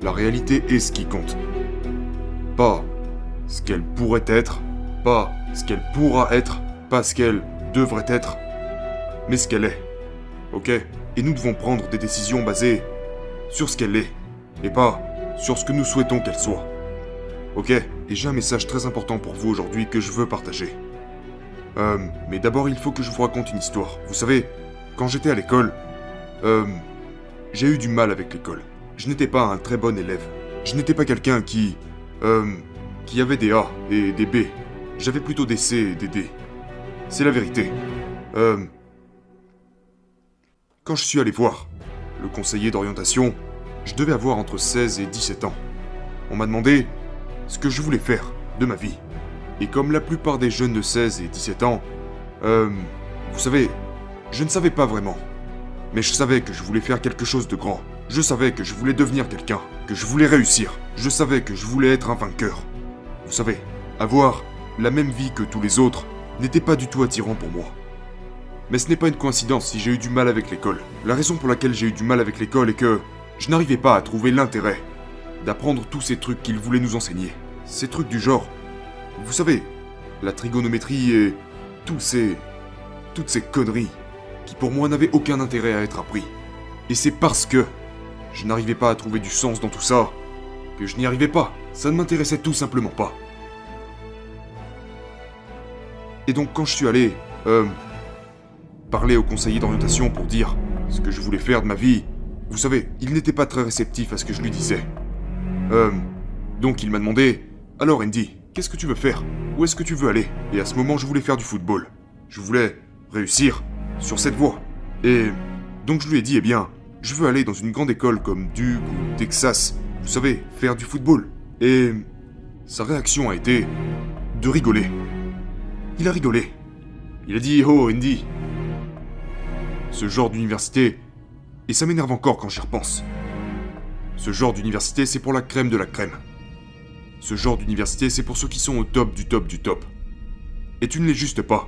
La réalité est ce qui compte. Pas ce qu'elle pourrait être, pas ce qu'elle pourra être, pas ce qu'elle devrait être, mais ce qu'elle est. Ok? Et nous devons prendre des décisions basées sur ce qu'elle est, et pas sur ce que nous souhaitons qu'elle soit. Ok? Et j'ai un message très important pour vous aujourd'hui que je veux partager. Mais d'abord il faut que je vous raconte une histoire. Vous savez, quand j'étais à l'école, j'ai eu du mal avec l'école. Je n'étais pas un très bon élève. Je n'étais pas quelqu'un qui avait des A et des B. J'avais plutôt des C et des D. C'est la vérité. Quand je suis allé voir le conseiller d'orientation, je devais avoir entre 16 et 17 ans. On m'a demandé ce que je voulais faire de ma vie. Et comme la plupart des jeunes de 16 et 17 ans, vous savez, je ne savais pas vraiment. Mais je savais que je voulais faire quelque chose de grand. Je savais que je voulais devenir quelqu'un, que je voulais réussir. Je savais que je voulais être un vainqueur. Vous savez, avoir la même vie que tous les autres n'était pas du tout attirant pour moi. Mais ce n'est pas une coïncidence si j'ai eu du mal avec l'école. La raison pour laquelle j'ai eu du mal avec l'école est que je n'arrivais pas à trouver l'intérêt d'apprendre tous ces trucs qu'il voulait nous enseigner. Ces trucs du genre, vous savez, la trigonométrie et toutes ces conneries qui pour moi n'avaient aucun intérêt à être appris. Et c'est parce que je n'arrivais pas à trouver du sens dans tout ça que je n'y arrivais pas. Ça ne m'intéressait tout simplement pas. Et donc quand je suis allé parler au conseiller d'orientation pour dire ce que je voulais faire de ma vie, vous savez, il n'était pas très réceptif à ce que je lui disais. Donc il m'a demandé « Alors Andy, qu'est-ce que tu veux faire? Où est-ce que tu veux aller ?» Et à ce moment, je voulais faire du football. Je voulais réussir sur cette voie. Et donc je lui ai dit « Eh bien, je veux aller dans une grande école comme Duke ou Texas. Vous savez, faire du football. » Et sa réaction a été de rigoler. Il a rigolé. Il a dit « Oh Andy, ce genre d'université, et ça m'énerve encore quand j'y repense. Ce genre d'université, c'est pour la crème de la crème. Ce genre d'université, c'est pour ceux qui sont au top du top du top. Et tu ne l'es juste pas. »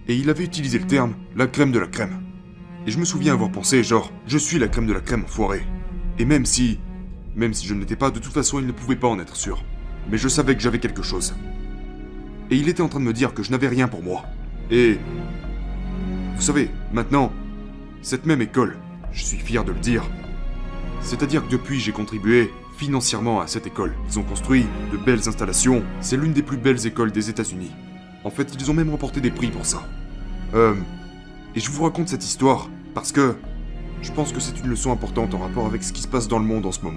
Et il avait utilisé le terme « la crème de la crème ». Et je me souviens avoir pensé genre « je suis la crème de la crème, enfoiré ». Et même si je ne l'étais pas, de toute façon il ne pouvait pas en être sûr. Mais je savais que j'avais quelque chose. Et il était en train de me dire que je n'avais rien pour moi. Et vous savez, maintenant, cette même école, je suis fier de le dire, c'est-à-dire que depuis j'ai contribué financièrement à cette école. Ils ont construit de belles installations, c'est l'une des plus belles écoles des États-Unis. En fait, ils ont même remporté des prix pour ça. Et je vous raconte cette histoire parce que je pense que c'est une leçon importante en rapport avec ce qui se passe dans le monde en ce moment.